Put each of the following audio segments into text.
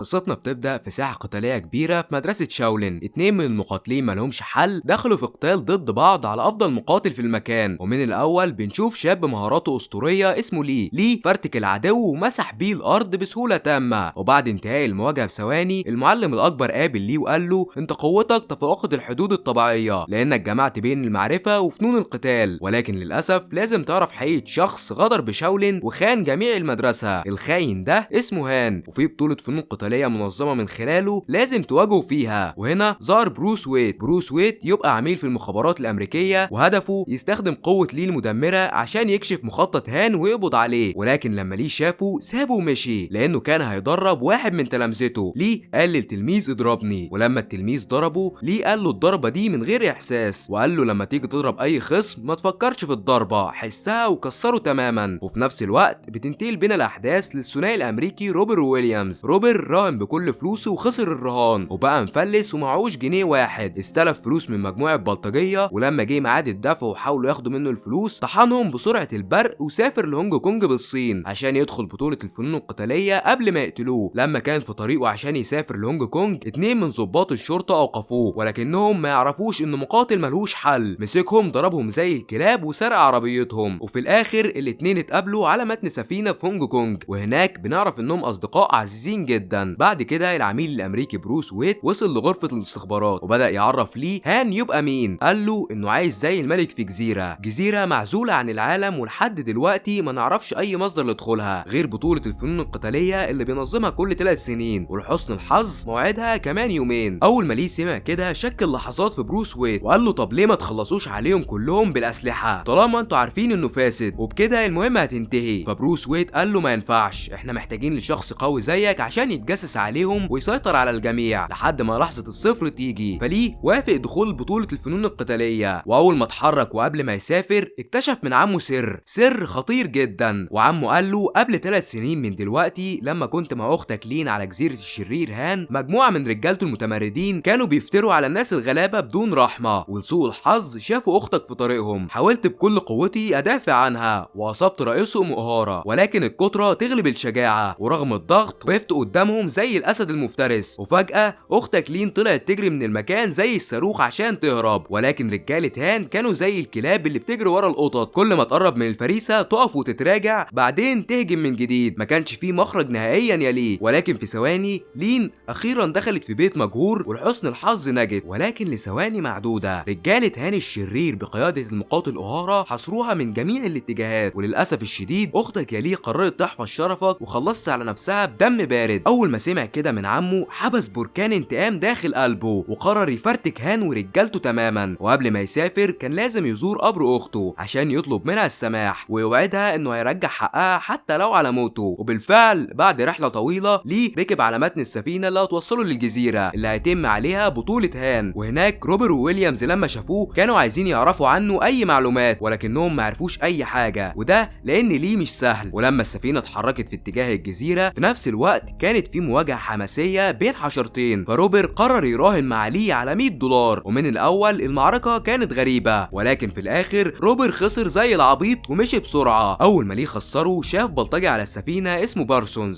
قصتنا بتبدأ في ساحة قتالية كبيرة في مدرسة شاولين. اتنين من المقاتلين مالهمش حل دخلوا في قتال ضد بعض على أفضل مقاتل في المكان، ومن الأول بنشوف شاب مهاراته أسطورية اسمه لي فرتك العدو ومسح بيه الأرض بسهولة تامة. وبعد انتهاء المواجهة بثواني المعلم الأكبر قابل ليه وقال له أنت قوتك تفوقت الحدود الطبيعية لأنك جمعت بين المعرفة وفنون القتال، ولكن للأسف لازم تعرف حقيقة شخص غدر بشاولين وخان جميع المدرسة. الخاين ده اسمه هان، وفي بطولة فنون قتالية منظمة من خلاله لازم تواجهوا فيها. وهنا ظهر بروس ويت يبقى عميل في المخابرات الأمريكية، وهدفه يستخدم قوة لي المدمرة عشان يكشف مخطط هان ويقبض عليه. ولكن لما لي شافه سابه ومشي لأنه كان هيدرب واحد من تلامذته. لي قال للتلميذ اضربني، ولما التلميذ ضربه لي قال له الضربة دي من غير إحساس، وقال له لما تيجي تضرب أي خصم ما تفكرش في الضربة، حسها وكسره تماما. وفي نفس الوقت بتنتقل بين الأحداث للثنائي الأمريكي روبر ويليامز. روبر راهن بكل فلوسه وخسر الرهان وبقى مفلس ومعهوش جنيه واحد. استلف فلوس من مجموعة بلطجية، ولما جه ميعاد الدفع وحاولوا ياخدوا منه الفلوس طحنهم بسرعة البرق وسافر لهونج كونج بالصين عشان يدخل بطولة الفنون القتالية قبل ما يقتلوه. لما كان في طريقه عشان يسافر لهونج كونج اتنين من ضباط الشرطة اوقفوه، ولكنهم ما يعرفوش انه مقاتل ملهوش حل. مسكهم ضربهم زي الكلاب وسرق عربيتهم، وفي الاخر الاتنين اتقابلوا على متن سفينة في هونج كونج، وهناك بنعرف انهم اصدقاء عزيزين جدا. بعد كده العميل الامريكي بروس ويت وصل لغرفة الاستخبارات وبدأ يعرف ليه هان يبقى مين. قال له انه عايز زي الملك في جزيرة معزولة عن العالم، ولحد دلوقتي ما نعرفش اي مصدر لدخولها غير بطولة الفنون القتالية اللي بينظمها كل 3 سنين، ولحسن الحظ موعدها كمان يومين. اول ما ليه سمع كده شك اللحظات في بروس ويت وقال له طب ليه ما تخلصوش عليهم كلهم بالاسلحة طالما انتوا عارفين انه فاسد وبكده المهمة هتنتهي. فبروس ويت قال له ما ينفعش، احنا محتاجين لشخص قوي زيك عشان يتجسس عليهم ويسيطر على الجميع لحد ما لحظة الصفر تيجي. فليه وافق دخول بطولة الفنون القتالية، واول ما اتحرك وقبل ما يسافر اكتشف من عمه سر خطير جدا. وعمه قال له قبل 3 سنين من دلوقتي لما كنت مع اختك لين على جزيرة الشرير هان، مجموعة من رجالته المتمردين كانوا بيفتروا على الناس الغلابة بدون رحمة، ولسوء الحظ شافوا اختك في طريقهم. حاولت بكل قوتي ادافع عنها واصبت رئيسهم أهارة، ولكن الكترة تغلب الشجاعة، ورغم الضغط وقفت قدامهم زي الاسد المفترس. وفجأة اختك لين طلعت تجري من المكان زي الصاروخ عشان تهرب، ولكن رجالة هان كانوا زي الكلاب اللي بتجري ورا القطط، كل ما تقرب من الفريسة تقف وتتراجع بعدين تهجم من جديد. ما كانش فيه مخرج نهائيا يا ليه، ولكن في ثواني لين اخيرا دخلت في بيت مجهور ولحسن الحظ نجت، ولكن لثواني معدودة رجالة هان الشرير بقيادة المقاتل أهارة حصروها من جميع الاتجاهات. وللاسف الشديد اختك يا ليه قررت تحفظ شرفك وخلصت على نفسها بدم بارد. اول ما سمع كده من عمه حبس بركان انتقام داخل قلبه وقرر يفرتك هان ورجالته تماما. وقبل ما يسافر كان لازم يزور قبر اخته عشان يطلب منها السماح ويوعدها انه هيرجع حقها حتى لو على موته. وبالفعل بعد رحله طويله ليه ركب على متن السفينه اللي هتوصله للجزيره اللي هيتم عليها بطوله هان. وهناك روبر وويليامز لما شافوه كانوا عايزين يعرفوا عنه اي معلومات، ولكنهم ما عرفوش اي حاجه، وده لان ليه مش سهل. ولما السفينه اتحركت في اتجاه الجزيره في نفس الوقت كانت في مواجهه حماسيه بين حشرتين، فروبر قرر يراهن مع ليه على $100. ومن الاول المعركه كانت غريبه، ولكن في الاخر روبر خسر زي العبيط ومشي بسرعه. اول ما ليه خسره شاف بلطجي على السفينه اسمه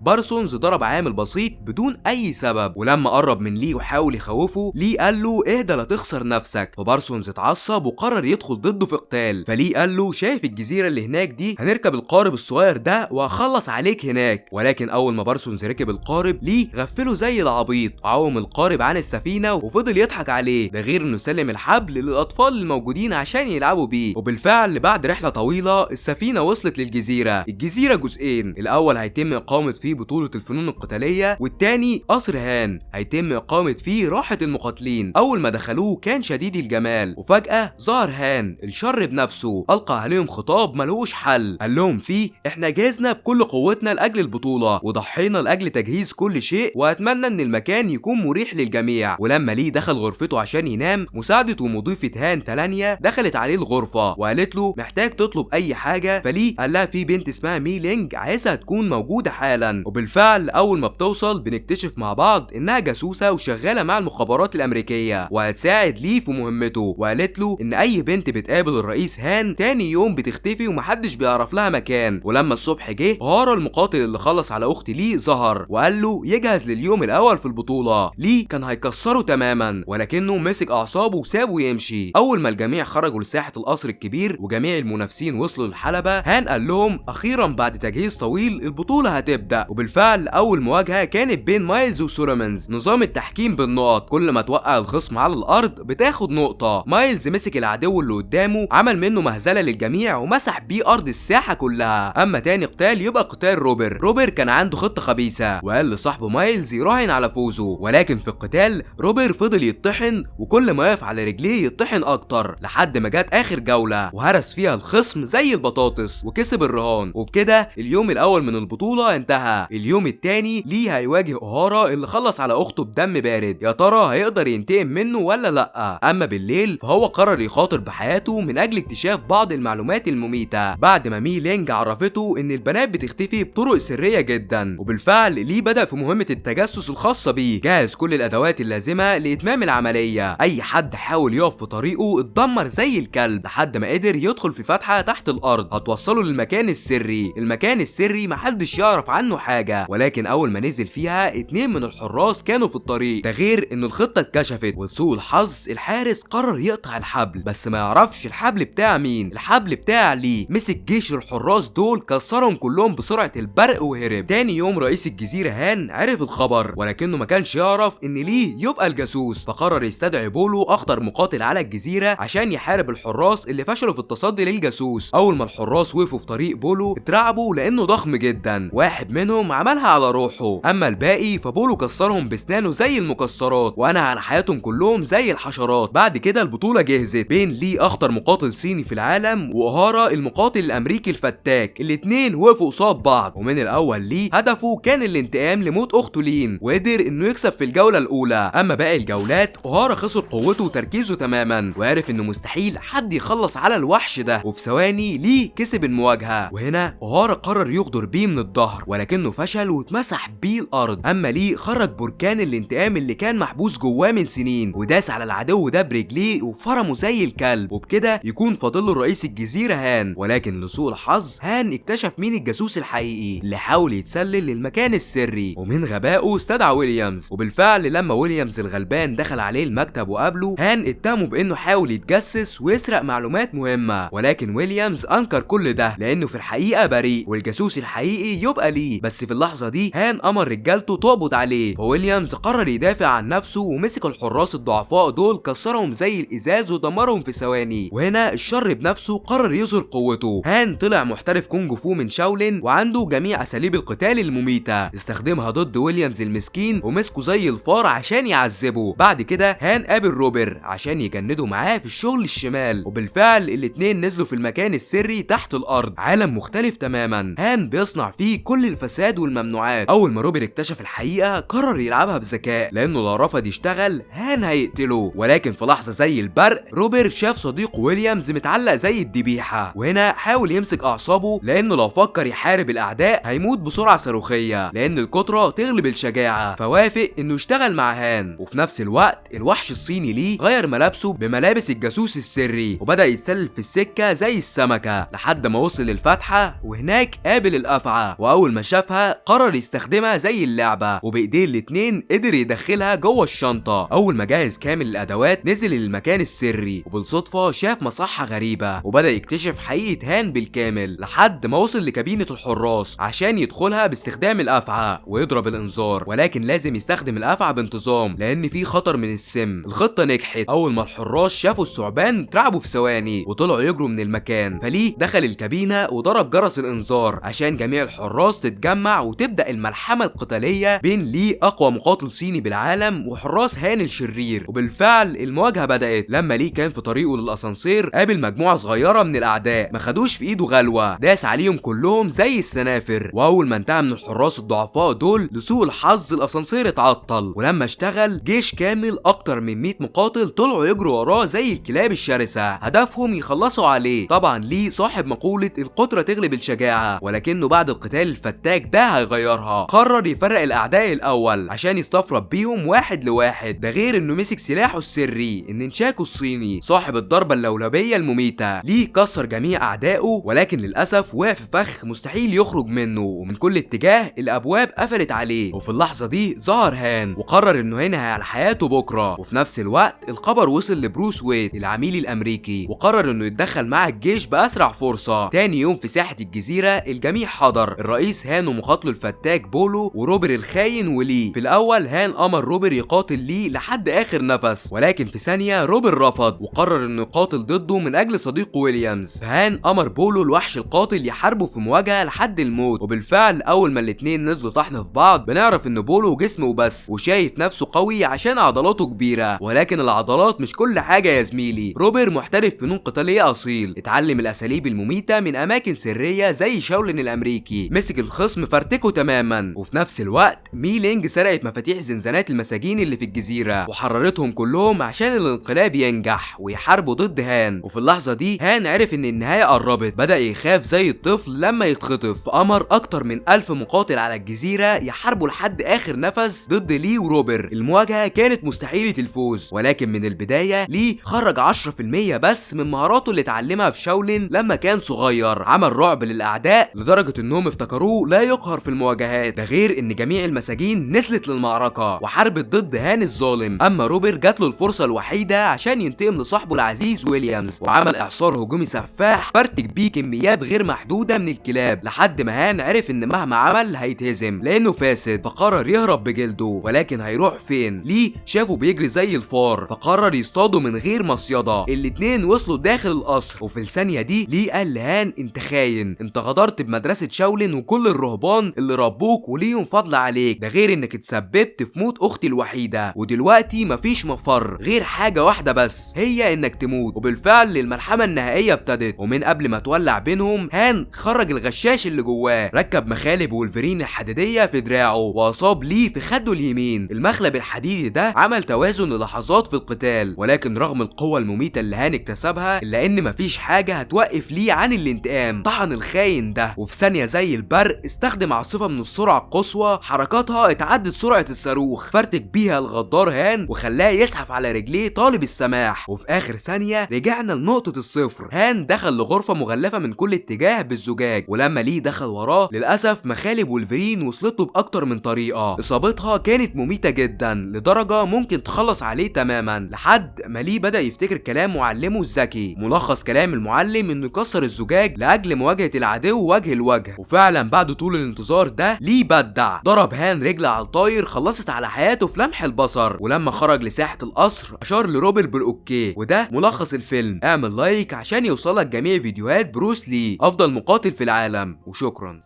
بارسونز ضرب عامل بسيط بدون اي سبب، ولما قرب من ليه وحاول يخوفه ليه قال له اهدى لا تخسر نفسك. فبارسونز اتعصب وقرر يدخل ضده في قتال، فليه قال له شايف الجزيره اللي هناك دي، هنركب القارب الصغير ده وهخلص عليك هناك. ولكن اول ما بارسونز ركب القارب ليه غفله زي العبيط وعوم القارب عن السفينه وفضل يضحك عليه، ده غير انه سلم الحبل للاطفال الموجودين عشان يلعبوا بيه. وبالفعل بعد رحله طويله السفينه وصلت للجزيره. الجزيره جزئين، الاول هيتم اقامه فيه بطوله الفنون القتاليه، والتاني قصر هان هيتم اقامه فيه راحه المقاتلين. اول ما دخلوه كان شديد الجمال، وفجاه ظهر هان الشر بنفسه القى عليهم خطاب ملوش حل، قال لهم فيه احنا جهزنا بكل قوتنا لاجل البطوله وضحينا لاجل تجهيز كل شيء، واتمنى ان المكان يكون مريح للجميع. ولما ليه دخل غرفته عشان ينام مساعدة ومضيفة هان تلانيا دخلت عليه الغرفة وقالت له محتاج تطلب اي حاجة، فليه قال لها في بنت اسمها ميلينج عايزها تكون موجودة حالا. وبالفعل اول ما بتوصل بنكتشف مع بعض انها جاسوسة وشغالة مع المخابرات الامريكية وهتساعد ليه في مهمته، وقالت له ان اي بنت بتقابل الرئيس هان تاني يوم بتختفي ومحدش بيعرف لها مكان. ولما الصبح جه هارا المقاتل اللي خلص على اخت ليه ظهر وقال له يجهز لليوم الاول في البطوله. لي كان هيكسره تماما ولكنه مسك اعصابه وسابه يمشي. اول ما الجميع خرجوا لساحه القصر الكبير وجميع المنافسين وصلوا للحلبه، هان قال لهم اخيرا بعد تجهيز طويل البطوله هتبدا. وبالفعل اول مواجهه كانت بين مايلز وسولومونز. نظام التحكيم بالنقط، كل ما توقع الخصم على الارض بتاخد نقطه. مايلز مسك العدو اللي قدامه، عمل منه مهزله للجميع ومسح بيه ارض الساحه كلها. اما تاني قتال يبقى قتال روبر كان عنده خطه خبيثه وقال لصاحبه مايلز يراهن على فوزه، ولكن في القتال روبر فضل يطحن وكل ما يقف على رجليه يطحن اكتر لحد ما جت اخر جوله وهرس فيها الخصم زي البطاطس وكسب الرهان. وبكده اليوم الاول من البطوله انتهى. اليوم التاني ليه هيواجه اوهارا اللي خلص على اخته بدم بارد. يا ترى هيقدر ينتقم منه ولا لا؟ اما بالليل فهو قرر يخاطر بحياته من اجل اكتشاف بعض المعلومات المميته بعد ما مي لينج عرفته ان البنات بتختفي بطرق سريه جدا. وبالفعل ليه بدأ في مهمه التجسس الخاصه بيه، جهز كل الادوات اللازمه لاتمام العمليه. اي حد حاول يقف في طريقه اتدمر زي الكلب لحد ما قدر يدخل في فتحه تحت الارض هتوصله للمكان السري. المكان السري محدش يعرف عنه حاجه، ولكن اول ما نزل فيها 2 من الحراس كانوا في الطريق. ده غير ان الخطه اتكشفت، ولسوء الحظ الحارس قرر يقطع الحبل بس ما يعرفش الحبل بتاع مين. الحبل بتاع لي. مسك جيش الحراس دول كسرهم كلهم بسرعه البرق وهرب. تاني يوم رئيس الجزيره هان عرف الخبر ولكنه ما كانش يعرف ان لي يبقى الجاسوس، فقرر يستدعي بولو اخطر مقاتل على الجزيره عشان يحارب الحراس اللي فشلوا في التصدي للجاسوس. اول ما الحراس وقفوا في طريق بولو اترعبوا لانه ضخم جدا، واحد منهم عملها على روحه، اما الباقي فبولو كسرهم بسنانه زي المكسرات وانا على حياتهم كلهم زي الحشرات. بعد كده البطوله جهزت بين لي اخطر مقاتل صيني في العالم واوهارا المقاتل الامريكي الفتاك. الاتنين وقفوا قصاد بعض، ومن الاول لي هدفه كان الانتقام لموت اخته لين وقدر انه يكسب في الجوله الاولى. اما باقي الجولات اوهارا خسر قوته وتركيزه تماما وعرف انه مستحيل حد يخلص على الوحش ده، وفي ثواني لي كسب المواجهه. وهنا اوهارا قرر يغدر بيه من الظهر ولكنه فشل واتمسح بيه الارض. اما لي خرج بركان الانتقام اللي كان محبوس جواه من سنين وداس على العدو ده برجليه وفرمه زي الكلب. وبكده يكون فاضل له رئيس الجزيره هان، ولكن لسوء الحظ هان اكتشف مين الجاسوس الحقيقي اللي حاول يتسلل للمكان السري، ومن غبائه استدعى ويليامز. وبالفعل لما ويليامز الغلبان دخل عليه المكتب وقابله، هان اتهمه بانه حاول يتجسس ويسرق معلومات مهمه، ولكن ويليامز انكر كل ده لانه في الحقيقه بريء والجاسوس الحقيقي يبقى ليه. بس في اللحظه دي هان امر رجالته تقبض عليه، فويليامز قرر يدافع عن نفسه ومسك الحراس الضعفاء دول كسرهم زي الازاز ودمرهم في ثواني. وهنا الشر بنفسه قرر يظهر قوته. هان طلع محترف كونج فو من شاولين وعنده جميع اساليب القتال المميته، استخدمها ضد ويليامز المسكين ومسكه زي الفار عشان يعذبه. بعد كده هان قابل روبر عشان يجنده معاه في الشغل الشمال، وبالفعل الاتنين نزلوا في المكان السري تحت الارض، عالم مختلف تماما هان بيصنع فيه كل الفساد والممنوعات. اول ما روبر اكتشف الحقيقه قرر يلعبها بذكاء لانه لو رفض يشتغل هان هيقتله، ولكن في لحظه زي البرق روبر شاف صديقه ويليامز متعلق زي الذبيحه، وهنا حاول يمسك اعصابه لانه لو فكر يحارب الاعداء هيموت بسرعه صاروخيه لان الكتره تغلب الشجاعه، فوافق انه يشتغل مع هان. وفي نفس الوقت الوحش الصيني ليه غير ملابسه بملابس الجاسوس السري وبدا يتسلل في السكه زي السمكه لحد ما وصل للفتحه، وهناك قابل الافعى واول ما شافها قرر يستخدمها زي اللعبه، وبايديه الاتنين قدر يدخلها جوه الشنطه. اول ما جهز كامل الادوات نزل للمكان السري، وبالصدفه شاف مصحه غريبه وبدا يكتشف حقيقه هان بالكامل لحد ما وصل لكابينه الحراس عشان يدخلها باستخدام الافعى ويضرب الانذار، ولكن لازم يستخدم الافعى بانتظام لان في خطر من السم. الخطه نجحت، اول ما الحراس شافوا الثعبان اترعبوا في ثواني وطلعوا يجروا من المكان، فليه دخل الكابينه وضرب جرس الانذار عشان جميع الحراس تتجمع وتبدا الملحمه القتاليه بين ليه اقوى مقاتل صيني بالعالم وحراس هان الشرير. وبالفعل المواجهه بدات لما ليه كان في طريقه للاسانسير قابل مجموعه صغيره من الاعداء ما خدوش في ايده غلوه، داس عليهم كلهم زي السنافر. واول ما انتهى من الحراس الضعفاء دول لسوء الحظ الاسانسير اتعطل، ولما اشتغل جيش كامل اكتر من 100 مقاتل طلعوا يجروا وراه زي الكلاب الشرسه، هدفهم يخلصوا عليه. طبعا ليه صاحب مقوله القدره تغلب الشجاعه، ولكنه بعد القتال الفتاك ده هيغيرها. قرر يفرق الاعداء الاول عشان يستفرد بيهم واحد لواحد، ده غير انه مسك سلاحه السري النينشاكو الصيني صاحب الضربه اللولبيه المميته. ليه كسر جميع اعدائه ولكن للاسف وقع في فخ مستحيل يخرج منه، ومن كل اتجاه الابواب قفلت اتقفلت عليه. وفي اللحظة دي ظهر هان وقرر انه هينهي على حياته بكرة. وفي نفس الوقت الخبر وصل لبروس ويد العميل الامريكي، وقرر انه يتدخل مع الجيش باسرع فرصة. تاني يوم في ساحة الجزيرة الجميع حضر، الرئيس هان ومقاتله الفتاك بولو وروبر الخاين ولي. في الاول هان امر روبر يقاتل لي لحد اخر نفس، ولكن في ثانية روبر رفض وقرر انه يقاتل ضده من اجل صديقه ويليامز. فهان امر بولو الوحش القاتل يحاربه في مواجهة لحد الموت. وبالفعل اول ما الاتنين نزلوا طحن في بعض بنعرف ان بولو جسمه بس وشايف نفسه قوي عشان عضلاته كبيرة، ولكن العضلات مش كل حاجة يا زميلي. روبر محترف فنون قتالية اصيل، اتعلم الاساليب المميتة من اماكن سرية زي شاولين الامريكي، مسك الخصم فرتكه تماما. وفي نفس الوقت مي لينج سرقت مفاتيح زنزانات المساجين اللي في الجزيرة وحررتهم كلهم عشان الانقلاب ينجح ويحاربوا ضد هان. وفي اللحظة دي هان عرف ان النهاية قربت، بدأ يخاف زي الطفل لما يتخطف، فأمر اكتر من 1000 مقاتل على الجزيرة يحاربوا لحد اخر نفس ضد لي وروبر. المواجهة كانت مستحيلة الفوز، ولكن من البداية لي خرج 10% بس من مهاراته اللي اتعلمها في شاولين لما كان صغير. عمل رعب للاعداء لدرجة انهم افتكروه لا يقهر في المواجهات، ده غير ان جميع المساجين نزلت للمعركة وحاربت ضد هان الظالم. اما روبر جات له الفرصة الوحيدة عشان ينتقم لصاحبه العزيز ويليامز، وعمل اعصار هجومي سفاح فرتك بيه كميات غير محدودة من الكلاب، لحد ما هان عرف ان مهما عمل هيتهزم لانه فاسد، فقرر يهرب بجلده. ولكن هيروح فين؟ لي شافه بيجري زي الفار فقرر يصطاده من غير مصيدة. الاتنين وصلوا داخل القصر، وفي الثانية دي لي قال لهان انت خاين، انت غدرت بمدرسة شاولين وكل الرهبان اللي ربوك وليهم فضل عليك، ده غير انك اتسببت في موت اختي الوحيدة، ودلوقتي مفيش مفر غير حاجة واحدة بس، هي انك تموت. وبالفعل الملحمة النهائية ابتدت، ومن قبل ما تولع بينهم هان خرج الغشاش اللي جواه، ركب مخالب وولفرين الحديدية في دراعه واصاب ليه في خده اليمين. المخلب الحديدي ده عمل توازن للحظات في القتال، ولكن رغم القوة المميتة اللي هان اكتسبها الا ان مفيش حاجة هتوقف ليه عن الانتقام. طحن الخاين ده وفي ثانية زي البرق استخدم عاصفة من السرعة القصوى حركاتها اتعدت سرعة الصاروخ، فرتك بيها الغدار هان وخلاه يزحف على رجليه طالب السماح. وفي اخر ثانية رجعنا لنقطة الصفر، هان دخل لغرفة مغلفة من كل اتجاه بالزجاج، ولما ليه دخل وراه للأسف مخالب وولفرين وصلته بأكتر من طريقة. إصابتها كانت مميتة جدا لدرجة ممكن تخلص عليه تماما، لحد ما ليه بدأ يفتكر كلام معلمه الذكي. ملخص كلام المعلم انه يكسر الزجاج لأجل مواجهة العدو وجه لوجه. وفعلا بعد طول الانتظار ده ليه بدع، ضرب هان رجل على الطاير خلصت على حياته في لمح البصر. ولما خرج لساحة القصر أشار لروبر بالأوكي. وده ملخص الفيلم، اعمل لايك عشان يوصلك جميع فيديوهات بروس لي أفضل مقاتل في العالم، وشكرا.